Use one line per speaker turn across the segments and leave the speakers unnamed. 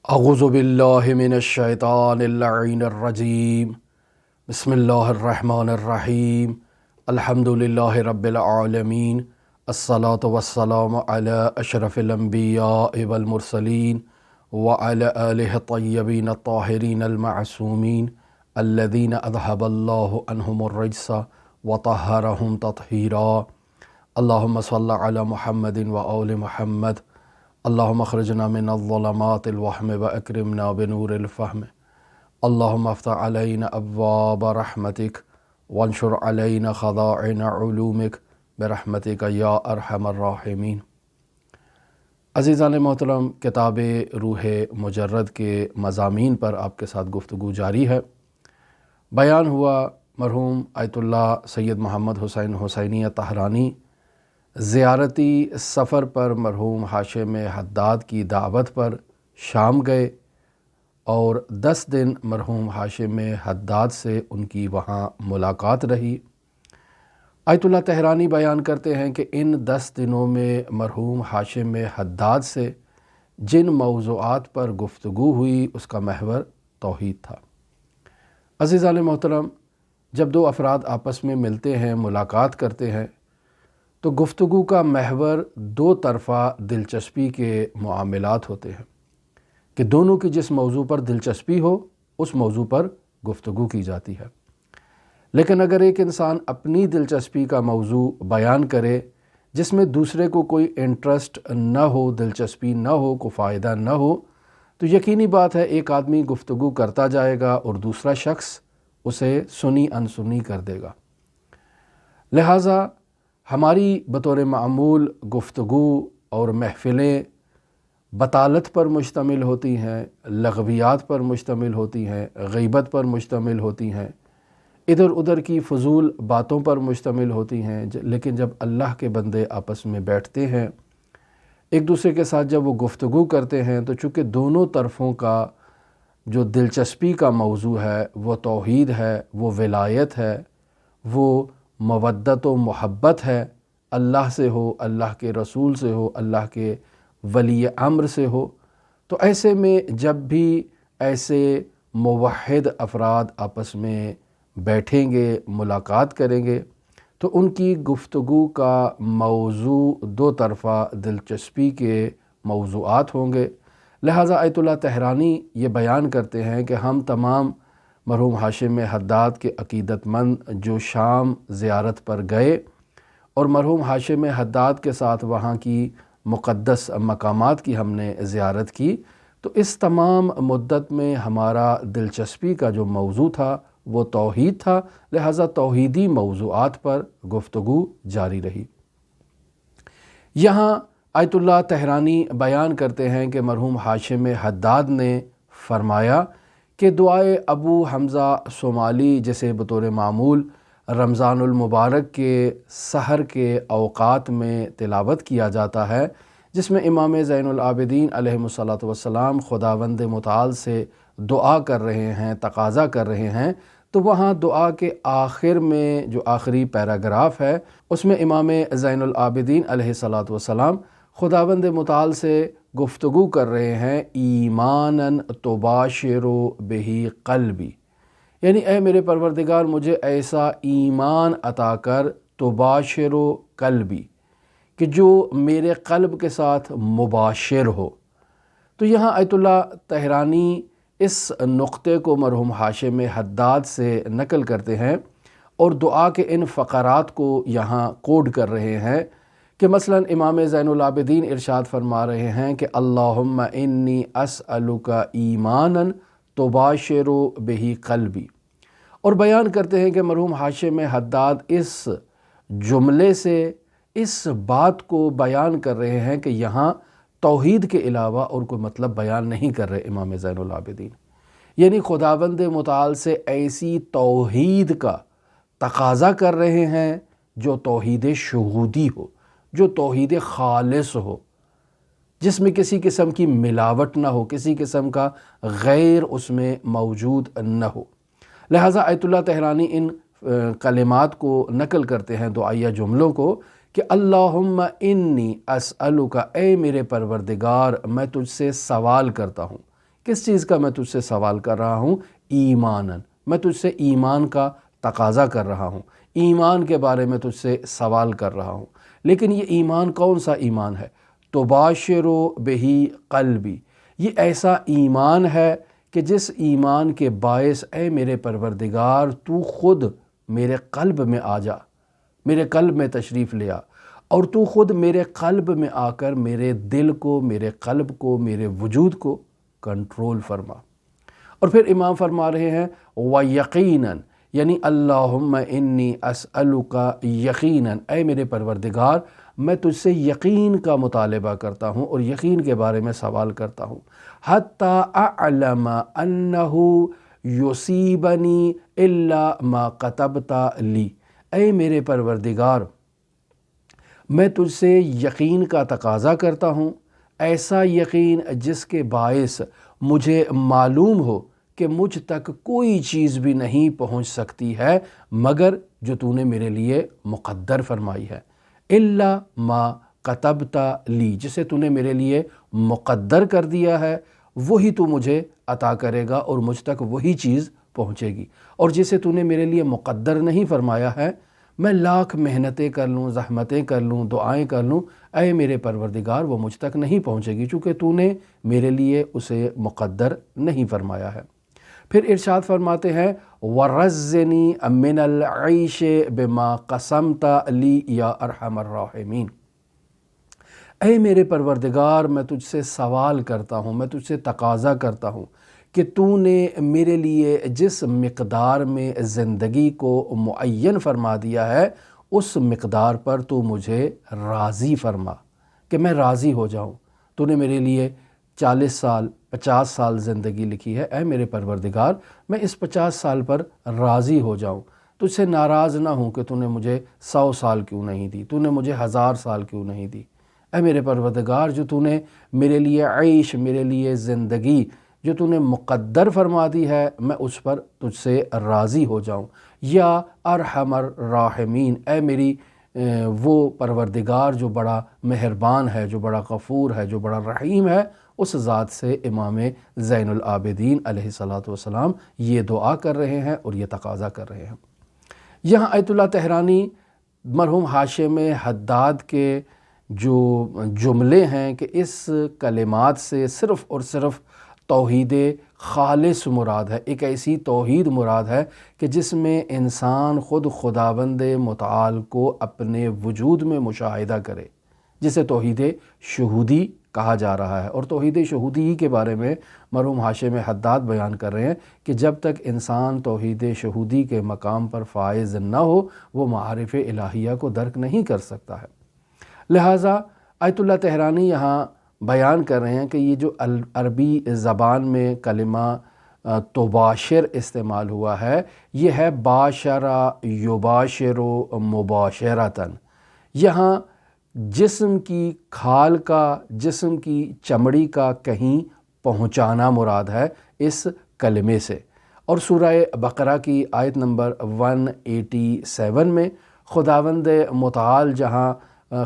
اعوذ باللہ من الشیطان اللعین الرجیم بسم اللہ الرحمن الرحیم الحمد للہ رب العالمین الصلاة والسلام علی اشرف الانبیاء والمرسلین وعلی آلہ الطیبین الطاہرین المعصومین الذین اذہب اللہ عنہم الرجس وطہرہم تطہیرا اللہم صلی علی محمد وآل محمد اللہم اخرجنا من الظلمات الوہم واکرمنا بنور الفہم اللہم افتح علینا ابواب رحمتک وانشر علینا خزائن علومک برحمتک یا ارحم الراحمین۔ عزیزان محترم، کتاب روح مجرد کے مضامین پر آپ کے ساتھ گفتگو جاری ہے۔ بیان ہوا مرحوم آیت اللہ سید محمد حسین حسینی طہرانی زیارتی سفر پر مرحوم ہاشم حداد کی دعوت پر شام گئے اور 10 دن مرحوم ہاشم حداد سے ان کی وہاں ملاقات رہی۔ آیت اللہ طہرانی بیان کرتے ہیں کہ ان 10 دنوں میں مرحوم ہاشم حداد سے جن موضوعات پر گفتگو ہوئی اس کا محور توحید تھا۔ عزیزان محترم، جب دو افراد آپس میں ملتے ہیں، ملاقات کرتے ہیں، تو گفتگو کا محور دو طرفہ دلچسپی کے معاملات ہوتے ہیں کہ دونوں کی جس موضوع پر دلچسپی ہو اس موضوع پر گفتگو کی جاتی ہے۔ لیکن اگر ایک انسان اپنی دلچسپی کا موضوع بیان کرے جس میں دوسرے کو کوئی انٹرسٹ نہ ہو، دلچسپی نہ ہو، کوئی فائدہ نہ ہو، تو یقینی بات ہے ایک آدمی گفتگو کرتا جائے گا اور دوسرا شخص اسے سنی انسنی کر دے گا۔ لہٰذا ہماری بطور معمول گفتگو اور محفلیں بطالت پر مشتمل ہوتی ہیں، لغویات پر مشتمل ہوتی ہیں، غیبت پر مشتمل ہوتی ہیں، ادھر ادھر کی فضول باتوں پر مشتمل ہوتی ہیں۔ لیکن جب اللہ کے بندے آپس میں بیٹھتے ہیں، ایک دوسرے کے ساتھ جب وہ گفتگو کرتے ہیں، تو چونکہ دونوں طرفوں کا جو دلچسپی کا موضوع ہے وہ توحید ہے، وہ ولایت ہے، وہ مودت و محبت ہے، اللہ سے ہو، اللہ کے رسول سے ہو، اللہ کے ولی امر سے ہو، تو ایسے میں جب بھی ایسے موحد افراد آپس میں بیٹھیں گے، ملاقات کریں گے، تو ان کی گفتگو کا موضوع دو طرفہ دلچسپی کے موضوعات ہوں گے۔ لہٰذا آیت اللہ طہرانی یہ بیان کرتے ہیں کہ ہم تمام مرحوم ہاشم حداد کے عقیدت مند جو شام زیارت پر گئے اور مرحوم ہاشم حداد کے ساتھ وہاں کی مقدس مقامات کی ہم نے زیارت کی، تو اس تمام مدت میں ہمارا دلچسپی کا جو موضوع تھا وہ توحید تھا، لہٰذا توحیدی موضوعات پر گفتگو جاری رہی۔ یہاں آیت اللہ طہرانی بیان کرتے ہیں کہ مرحوم ہاشم حداد نے فرمایا کہ دعائے ابو حمزہ صومالی جسے بطور معمول رمضان المبارک کے سحر کے اوقات میں تلاوت کیا جاتا ہے، جس میں امام زین العابدین علیہ الصلاۃ والسلام خداوند متعال سے دعا کر رہے ہیں، تقاضا کر رہے ہیں، تو وہاں دعا کے آخر میں جو آخری پیراگراف ہے اس میں امام زین العابدین علیہ الصلاۃ والسلام خداوند متعال سے گفتگو کر رہے ہیں، ایماناً تباشر بہی قلبی، یعنی اے میرے پروردگار مجھے ایسا ایمان عطا کر، تباشر قلبی، کہ جو میرے قلب کے ساتھ مباشر ہو۔ تو یہاں آیت اللہ طہرانی اس نقطے کو مرحوم ہاشم حداد سے نقل کرتے ہیں اور دعا کے ان فقرات کو یہاں کوڈ کر رہے ہیں کہ مثلا امام زین العابدین ارشاد فرما رہے ہیں کہ اللہم انی اسألک ایمانا تباشر بہی قلبی، اور بیان کرتے ہیں کہ مرحوم ہاشم حداد اس جملے سے اس بات کو بیان کر رہے ہیں کہ یہاں توحید کے علاوہ اور کوئی مطلب بیان نہیں کر رہے امام زین العابدین، یعنی خداوند متعال سے ایسی توحید کا تقاضا کر رہے ہیں جو توحید شہودی ہو، جو توحید خالص ہو، جس میں کسی قسم کی ملاوٹ نہ ہو، کسی قسم کا غیر اس میں موجود نہ ہو۔ لہٰذا آیت اللہ طہرانی ان کلمات کو نقل کرتے ہیں، دعائیہ جملوں کو، کہ اللہم انی اسألک، اے میرے پروردگار میں تجھ سے سوال کرتا ہوں، کس چیز کا میں تجھ سے سوال کر رہا ہوں؟ ایمانن، میں تجھ سے ایمان کا تقاضا کر رہا ہوں، ایمان کے بارے میں تجھ سے سوال کر رہا ہوں۔ لیکن یہ ایمان کون سا ایمان ہے؟ تباشرو بہی قلبی، یہ ایسا ایمان ہے کہ جس ایمان کے باعث اے میرے پروردگار تو خود میرے قلب میں آ جا، میرے قلب میں تشریف لے آ، اور تو خود میرے قلب میں آ کر میرے دل کو، میرے قلب کو، میرے وجود کو کنٹرول فرما۔ اور پھر امام فرما رہے ہیں وَيَقِينًا، یعنی اللہم انی اسألک یقیناً، اے میرے پروردگار میں تجھ سے یقین کا مطالبہ کرتا ہوں اور یقین کے بارے میں سوال کرتا ہوں، حتی اعلم انہ یصیبنی الا ما کتبت لی، اے میرے پروردگار میں تجھ سے یقین کا تقاضا کرتا ہوں، ایسا یقین جس کے باعث مجھے معلوم ہو کہ مجھ تک کوئی چیز بھی نہیں پہنچ سکتی ہے مگر جو تو نے میرے لیے مقدر فرمائی ہے، الا ما کتبت لی، جسے تو نے میرے لیے مقدر کر دیا ہے وہی تو مجھے عطا کرے گا اور مجھ تک وہی چیز پہنچے گی، اور جسے تو نے میرے لیے مقدر نہیں فرمایا ہے میں لاکھ محنتیں کر لوں، زحمتیں کر لوں، دعائیں کر لوں، اے میرے پروردگار وہ مجھ تک نہیں پہنچے گی چونکہ تو نے میرے لیے اسے مقدر نہیں فرمایا ہے۔ پھر ارشاد فرماتے ہیں وَرَزِّنِي مِنَ الْعَيْشِ بِمَا قَسَمْتَ لِي یا ارحم الراحمین، اے میرے پروردگار میں تجھ سے سوال کرتا ہوں، میں تجھ سے تقاضا کرتا ہوں کہ تو نے میرے لیے جس مقدار میں زندگی کو معین فرما دیا ہے اس مقدار پر تو مجھے راضی فرما، کہ میں راضی ہو جاؤں۔ تو نے میرے لیے 40 سال 50 سال زندگی لکھی ہے، اے میرے پروردگار میں اس 50 سال پر راضی ہو جاؤں، تجھ سے ناراض نہ ہوں کہ تو نے مجھے 100 سال کیوں نہیں دی، تو نے مجھے 1000 سال کیوں نہیں دی۔ اے میرے پروردگار جو تو نے میرے لیے عیش، میرے لیے زندگی جو تو نے مقدر فرما دی ہے میں اس پر تجھ سے راضی ہو جاؤں۔ یا ارحم الراحمین، اے میری وہ پروردگار جو بڑا مہربان ہے، جو بڑا غفور ہے، جو بڑا رحیم ہے، اس ذات سے امام زین العابدین علیہ السلام یہ دعا کر رہے ہیں اور یہ تقاضا کر رہے ہیں۔ یہاں آیت اللہ طحرانی مرحوم حاشم حداد کے جو جملے ہیں کہ اس کلمات سے صرف اور صرف توحید خالص مراد ہے، ایک ایسی توحید مراد ہے کہ جس میں انسان خود خداوند متعال کو اپنے وجود میں مشاہدہ کرے، جسے توحید شہودی کہا جا رہا ہے۔ اور توحید شہودی کے بارے میں مرحوم حاشم حداد بیان کر رہے ہیں کہ جب تک انسان توحید شہودی کے مقام پر فائز نہ ہو وہ معارف الہیہ کو درک نہیں کر سکتا ہے۔ لہٰذا آیت اللہ طحرانی یہاں بیان کر رہے ہیں کہ یہ جو عربی زبان میں کلمہ تباشر استعمال ہوا ہے یہ ہے باشرہ یباشر مباشرتاً، یہاں جسم کی کھال کا، جسم کی چمڑی کا کہیں پہنچانا مراد ہے اس کلمے سے۔ اور سورہ بقرہ کی آیت نمبر 187 میں خداوند متعال جہاں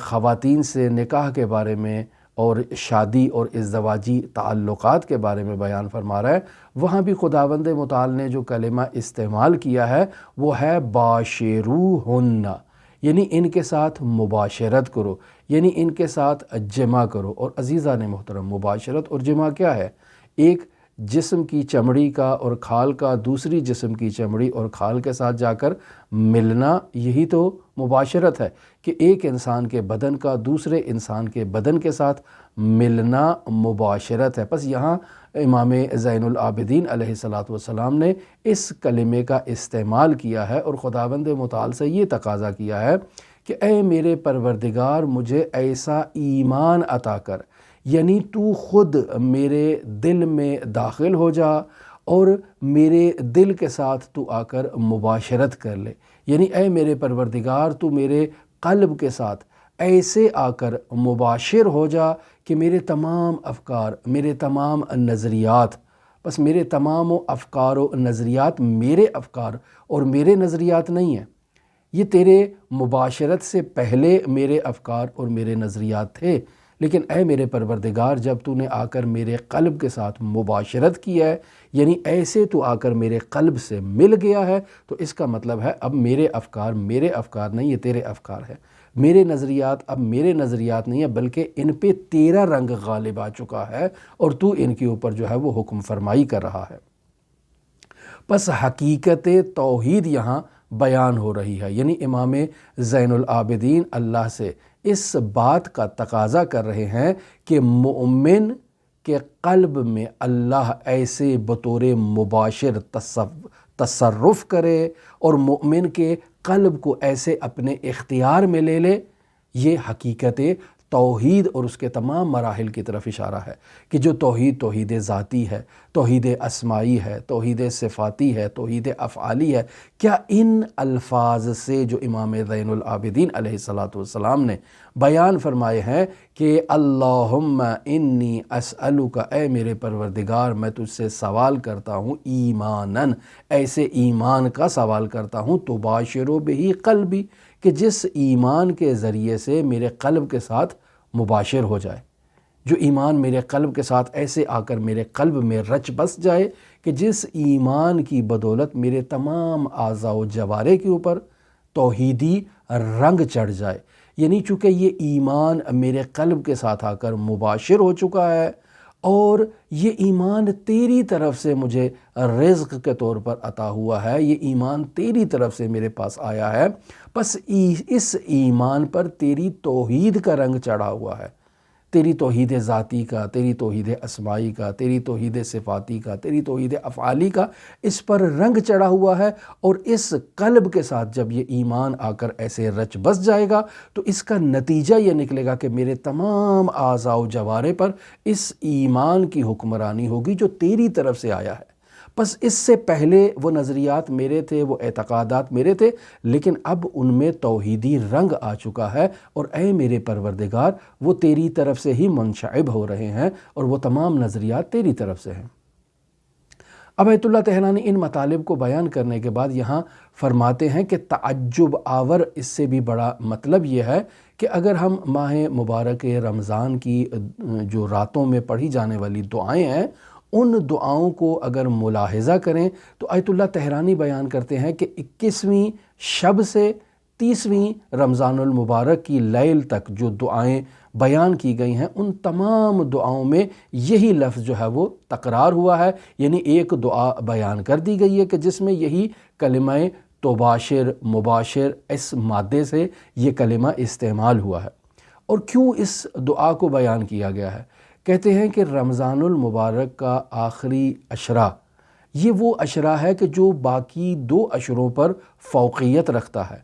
خواتین سے نکاح کے بارے میں اور شادی اور ازدواجی تعلقات کے بارے میں بیان فرما رہا ہے، وہاں بھی خداوند متعال نے جو کلمہ استعمال کیا ہے وہ ہے باشروہن، یعنی ان کے ساتھ مباشرت کرو، یعنی ان کے ساتھ جمع کرو۔ اور عزیزان محترم مباشرت اور جمع کیا ہے؟ ایک جسم کی چمڑی کا اور کھال کا دوسری جسم کی چمڑی اور کھال کے ساتھ جا کر ملنا، یہی تو مباشرت ہے کہ ایک انسان کے بدن کا دوسرے انسان کے بدن کے ساتھ ملنا مباشرت ہے۔ پس یہاں امام زین العابدین علیہ السلام نے اس کلمے کا استعمال کیا ہے اور خداوند متعال سے یہ تقاضا کیا ہے کہ اے میرے پروردگار مجھے ایسا ایمان عطا کر، یعنی تو خود میرے دل میں داخل ہو جا اور میرے دل کے ساتھ تو آ کر مباشرت کر لے، یعنی اے میرے پروردگار تو میرے قلب کے ساتھ ایسے آ کر مباشر ہو جا کہ میرے تمام افکار، میرے تمام نظریات، بس میرے تمام افکار و نظریات میرے افکار اور میرے نظریات نہیں ہیں، یہ تیرے مباشرت سے پہلے میرے افکار اور میرے نظریات تھے، لیکن اے میرے پروردگار جب تو نے آ کر میرے قلب کے ساتھ مباشرت کی ہے، یعنی ایسے تو آ کر میرے قلب سے مل گیا ہے، تو اس کا مطلب ہے اب میرے افکار نہیں، یہ تیرے افکار ہے، میرے نظریات اب میرے نظریات نہیں ہیں، بلکہ ان پہ تیرا رنگ غالب آ چکا ہے اور تو ان کے اوپر جو ہے وہ حکم فرمائی کر رہا ہے۔ پس حقیقت توحید یہاں بیان ہو رہی ہے، یعنی امام زین العابدین اللہ سے اس بات کا تقاضا کر رہے ہیں کہ مومن کے قلب میں اللہ ایسے بطور مباشر تصرف کرے اور مومن کے قلب کو ایسے اپنے اختیار میں لے لے۔ یہ حقیقت توحید اور اس کے تمام مراحل کی طرف اشارہ ہے کہ جو توحید ذاتی ہے، توحید اسمائی ہے، توحید صفاتی ہے، توحید افعالی ہے۔ کیا ان الفاظ سے جو امام زین العابدین علیہ السلام نے بیان فرمائے ہیں کہ اللہم انی اسألک، اے میرے پروردگار میں تجھ سے سوال کرتا ہوں ایماناً، ایسے ایمان کا سوال کرتا ہوں تباشر بہ قلبی، کہ جس ایمان کے ذریعے سے میرے قلب کے ساتھ مباشر ہو جائے، جو ایمان میرے قلب کے ساتھ ایسے آ کر میرے قلب میں رچ بس جائے کہ جس ایمان کی بدولت میرے تمام اعضاء و جوارح کے اوپر توحیدی رنگ چڑھ جائے۔ یعنی چونکہ یہ ایمان میرے قلب کے ساتھ آ کر مباشر ہو چکا ہے اور یہ ایمان تیری طرف سے مجھے رزق کے طور پر عطا ہوا ہے، یہ ایمان تیری طرف سے میرے پاس آیا ہے، بس اس ایمان پر تیری توحید کا رنگ چڑھا ہوا ہے، تیری توحید ذاتی کا، تیری توحید اسمائی کا، تیری توحید صفاتی کا، تیری توحید افعالی کا اس پر رنگ چڑھا ہوا ہے۔ اور اس قلب کے ساتھ جب یہ ایمان آ کر ایسے رچ بس جائے گا تو اس کا نتیجہ یہ نکلے گا کہ میرے تمام اعضاء و جوارح پر اس ایمان کی حکمرانی ہوگی جو تیری طرف سے آیا ہے۔ بس اس سے پہلے وہ نظریات میرے تھے، وہ اعتقادات میرے تھے، لیکن اب ان میں توحیدی رنگ آ چکا ہے اور اے میرے پروردگار وہ تیری طرف سے ہی منشعب ہو رہے ہیں اور وہ تمام نظریات تیری طرف سے ہیں۔ اب آیت اللہ تہرانی ان مطالب کو بیان کرنے کے بعد یہاں فرماتے ہیں کہ تعجب آور اس سے بھی بڑا مطلب یہ ہے کہ اگر ہم ماہ مبارک رمضان کی جو راتوں میں پڑھی جانے والی دعائیں ہیں ان دعاؤں کو اگر ملاحظہ کریں تو آیت اللہ تہرانی بیان کرتے ہیں کہ 21ویں شب سے 30ویں رمضان المبارک کی لیل تک جو دعائیں بیان کی گئی ہیں ان تمام دعاؤں میں یہی لفظ جو ہے وہ تکرار ہوا ہے، یعنی ایک دعا بیان کر دی گئی ہے کہ جس میں یہی کلمہ تباشر مباشر اس مادے سے یہ کلمہ استعمال ہوا ہے۔ اور کیوں اس دعا کو بیان کیا گیا ہے؟ کہتے ہیں کہ رمضان المبارک کا آخری عشرہ یہ وہ عشرہ ہے کہ جو باقی 2 عشروں پر فوقیت رکھتا ہے،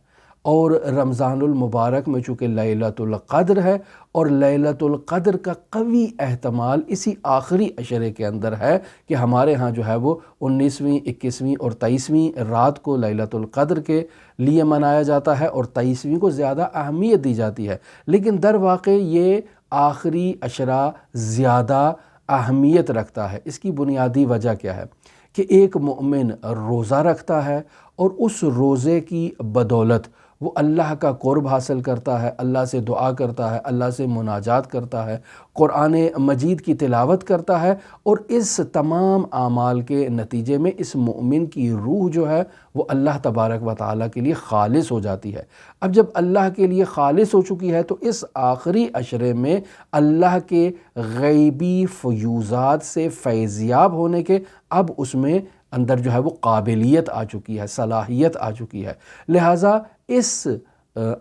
اور رمضان المبارک میں چونکہ لیلۃ القدر ہے اور لیلۃ القدر کا قوی احتمال اسی آخری عشرے کے اندر ہے کہ ہمارے ہاں جو ہے وہ 19ویں 21ویں اور 23ویں رات کو لیلۃ القدر کے لیے منایا جاتا ہے اور 23ویں کو زیادہ اہمیت دی جاتی ہے، لیکن در واقع یہ آخری عشرہ زیادہ اہمیت رکھتا ہے۔ اس کی بنیادی وجہ کیا ہے کہ ایک مومن روزہ رکھتا ہے اور اس روزے کی بدولت وہ اللہ کا قرب حاصل کرتا ہے، اللہ سے دعا کرتا ہے، اللہ سے مناجات کرتا ہے، قرآن مجید کی تلاوت کرتا ہے، اور اس تمام اعمال کے نتیجے میں اس مومن کی روح جو ہے وہ اللہ تبارک و تعالیٰ کے لیے خالص ہو جاتی ہے۔ اب جب اللہ کے لیے خالص ہو چکی ہے تو اس آخری عشرے میں اللہ کے غیبی فیوزات سے فیضیاب ہونے کے اب اس میں اندر جو ہے وہ قابلیت آ چکی ہے، صلاحیت آ چکی ہے، لہٰذا اس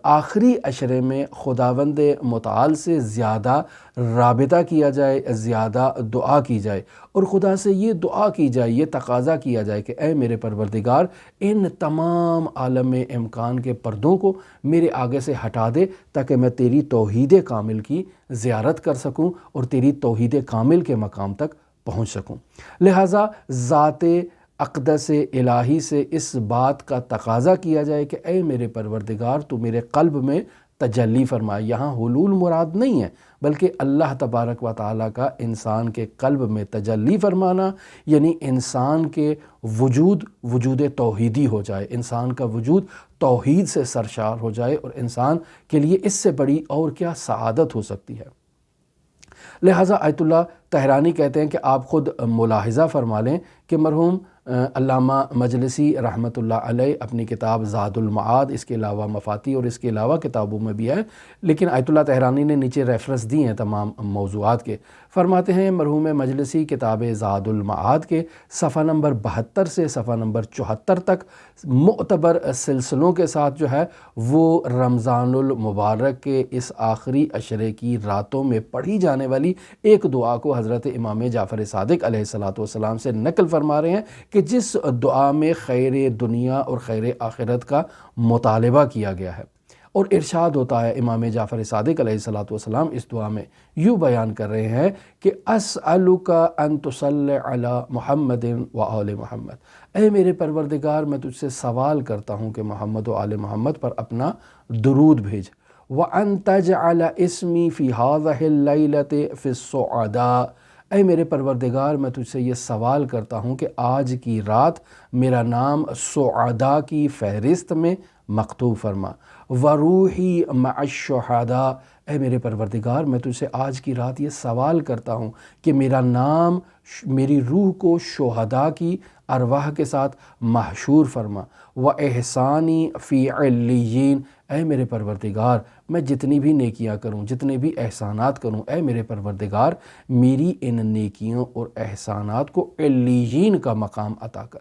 آخری عشرے میں خداوند متعال سے زیادہ رابطہ کیا جائے، زیادہ دعا کی جائے اور خدا سے یہ دعا کی جائے، یہ تقاضا کیا جائے کہ اے میرے پروردگار ان تمام عالم امکان کے پردوں کو میرے آگے سے ہٹا دے تاکہ میں تیری توحید کامل کی زیارت کر سکوں اور تیری توحید کامل کے مقام تک پہنچ سکوں۔ لہٰذا ذات اقدس الہی سے اس بات کا تقاضا کیا جائے کہ اے میرے پروردگار تو میرے قلب میں تجلی فرمائے۔ یہاں حلول مراد نہیں ہے بلکہ اللہ تبارک و تعالیٰ کا انسان کے قلب میں تجلی فرمانا، یعنی انسان کے وجود توحیدی ہو جائے، انسان کا وجود توحید سے سرشار ہو جائے، اور انسان کے لیے اس سے بڑی اور کیا سعادت ہو سکتی ہے۔ لہٰذا آیت اللہ طحرانی کہتے ہیں کہ آپ خود ملاحظہ فرما لیں کہ مرحوم علامہ مجلسی رحمۃ اللہ علیہ اپنی کتاب زاد المعاد، اس کے علاوہ مفاتی اور اس کے علاوہ کتابوں میں بھی ہے، لیکن آیت اللہ طحرانی نے نیچے ریفرنس دی ہیں تمام موضوعات کے، فرماتے ہیں مرحوم مجلسی کتاب زاد المعاد کے صفحہ نمبر 72 سے صفحہ نمبر 74 تک معتبر سلسلوں کے ساتھ جو ہے وہ رمضان المبارک کے اس آخری عشرے کی راتوں میں پڑھی جانے والی ایک دعا کو حضرت امام جعفر صادق علیہ السلام سے نقل فرما رہے ہیں کہ جس دعا میں خیر دنیا اور خیر آخرت کا مطالبہ کیا گیا ہے، اور ارشاد ہوتا ہے امام جعفر صادق علیہ السلام اس دعا میں یوں بیان کر رہے ہیں کہ اسألک ان تصلی علی محمد و آل محمد، اے میرے پروردگار میں تجھ سے سوال کرتا ہوں کہ محمد و آل محمد پر اپنا درود بھیج، وَأَن تَجْعَلَ اسْمِي فِي هَذِهِ اللَّيْلَةِ فِي السُّعَدَاءِ، اے میرے پروردگار میں تجھ سے یہ سوال کرتا ہوں کہ آج کی رات میرا نام سعداء کی فہرست میں مکتوب فرما، وَرُوحِي مَعَ الشُّهَدَاءِ، اے میرے پروردگار میں تجھ سے آج کی رات یہ سوال کرتا ہوں کہ میرا نام میری روح کو شہداء کی ارواح کے ساتھ محشور فرما، وَإِحْسَانِي فِي عِلِّيِّينَ، اے میرے پروردگار میں جتنی بھی نیکیاں کروں، جتنے بھی احسانات کروں، اے میرے پروردگار میری ان نیکیوں اور احسانات کو علیین کا مقام عطا کر،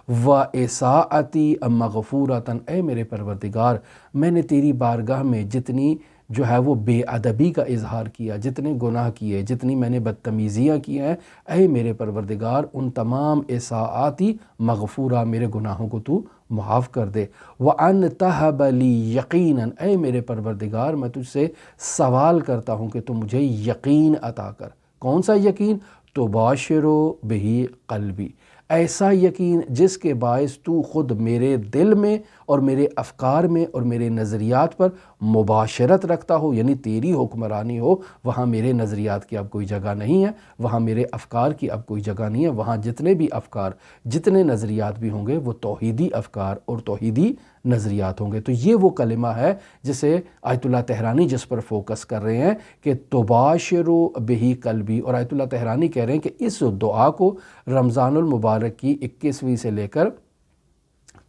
وَإِسَاءَتِي مَغْفُورَةً، اے میرے پروردگار میں نے تیری بارگاہ میں جتنی جو ہے وہ بے ادبی کا اظہار کیا، جتنے گناہ کیے، جتنی میں نے بدتمیزیاں کی ہیں، اے میرے پروردگار ان تمام اساءاتی مغفورہ میرے گناہوں کو تو معاف کر دے، وَأَن تَهَبَ لِي يَقِينًا، اے میرے پروردگار میں تجھ سے سوال کرتا ہوں کہ تو مجھے یقین عطا کر، کون سا یقین؟ تُبَاشِرُ بِهِ قلبی، ایسا یقین جس کے باعث تو خود میرے دل میں اور میرے افکار میں اور میرے نظریات پر مباشرت رکھتا ہو، یعنی تیری حکمرانی ہو، وہاں میرے نظریات کی اب کوئی جگہ نہیں ہے، وہاں میرے افکار کی اب کوئی جگہ نہیں ہے، وہاں جتنے بھی افکار جتنے نظریات بھی ہوں گے وہ توحیدی افکار اور توحیدی نظریات ہوں گے۔ تو یہ وہ کلمہ ہے جسے آیت اللہ طحرانی جس پر فوکس کر رہے ہیں کہ تباشر بہی قلبی، اور آیت اللہ طحرانی کہہ رہے ہیں کہ اس دعا کو رمضان المبارک کی 21ویں سے لے کر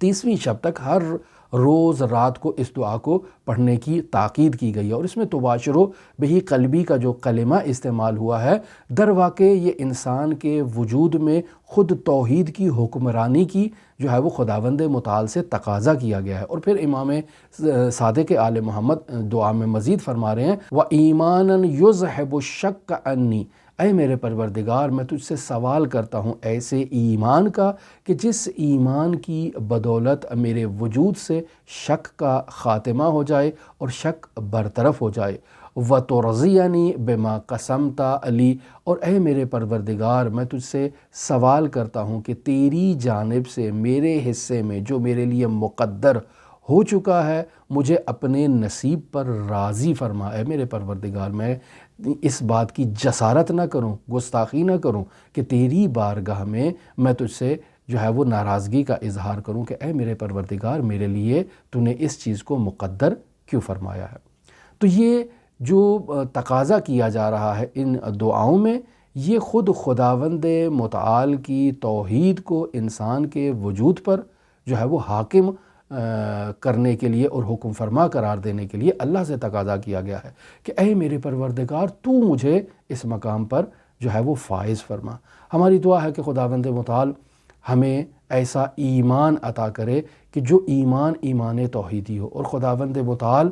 30ویں شب تک ہر روز رات کو اس دعا کو پڑھنے کی تاکید کی گئی ہے، اور اس میں تباشرو بہی قلبی کا جو کلمہ استعمال ہوا ہے در واقع یہ انسان کے وجود میں خود توحید کی حکمرانی کی جو ہے وہ خداوند متعال سے تقاضا کیا گیا ہے۔ اور پھر امام صادق آل محمد دعا میں مزید فرما رہے ہیں وَإِيمَانًا يُذْهِبُ الشَّكَّ عَنِّي، اے میرے پروردگار میں تجھ سے سوال کرتا ہوں ایسے ایمان کا کہ جس ایمان کی بدولت میرے وجود سے شک کا خاتمہ ہو جائے اور شک برطرف ہو جائے، وَتُرْضِيَنِي بِمَا قَسَمْتَ لِي، اور اے میرے پروردگار میں تجھ سے سوال کرتا ہوں کہ تیری جانب سے میرے حصے میں جو میرے لیے مقدر ہو چکا ہے مجھے اپنے نصیب پر راضی فرما، اے میرے پروردگار میں اس بات کی جسارت نہ کروں، گستاخی نہ کروں کہ تیری بارگاہ میں میں تجھ سے جو ہے وہ ناراضگی کا اظہار کروں کہ اے میرے پروردگار میرے لیے تو نے اس چیز کو مقدر کیوں فرمایا ہے۔ تو یہ جو تقاضا کیا جا رہا ہے ان دعاؤں میں، یہ خود خداوند متعال کی توحید کو انسان کے وجود پر جو ہے وہ حاکم کرنے کے لیے اور حکم فرما قرار دینے کے لیے اللہ سے تقاضا کیا گیا ہے کہ اے میرے پروردگار تو مجھے اس مقام پر جو ہے وہ فائز فرما۔ ہماری دعا ہے کہ خداوند متعال ہمیں ایسا ایمان عطا کرے کہ جو ایمان ایمان توحیدی ہو، اور خداوند متعال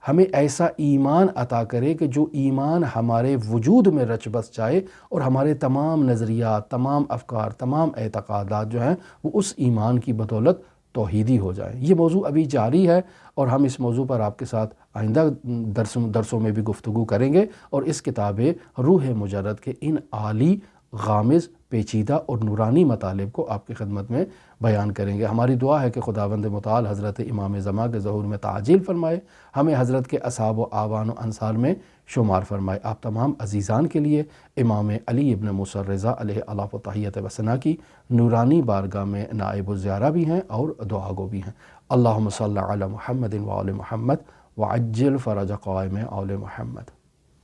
ہمیں ایسا ایمان عطا کرے کہ جو ایمان ہمارے وجود میں رچ بس جائے اور ہمارے تمام نظریات، تمام افکار، تمام اعتقادات جو ہیں وہ اس ایمان کی بدولت توحیدی ہو جائیں۔ یہ موضوع ابھی جاری ہے اور ہم اس موضوع پر آپ کے ساتھ آئندہ درسوں میں بھی گفتگو کریں گے، اور اس کتاب روح مجرد کے ان عالی، غامض، پیچیدہ اور نورانی مطالب کو آپ کی خدمت میں بیان کریں گے۔ ہماری دعا ہے کہ خداوند متعال حضرت امام زمان کے ظہور میں تعجیل فرمائے، ہمیں حضرت کے اصحاب و اعوان و انصار میں شمار فرمائے۔ آپ تمام عزیزان کے لیے امام علی ابن موسیٰ الرضا علیہ الاف و تحیت و ثنا کی نورانی بارگاہ میں نائب الزیارہ بھی ہیں اور دعا گو بھی ہیں۔ اللہم صلی علی محمد و آل محمد وعجل فرج قائم آل محمد۔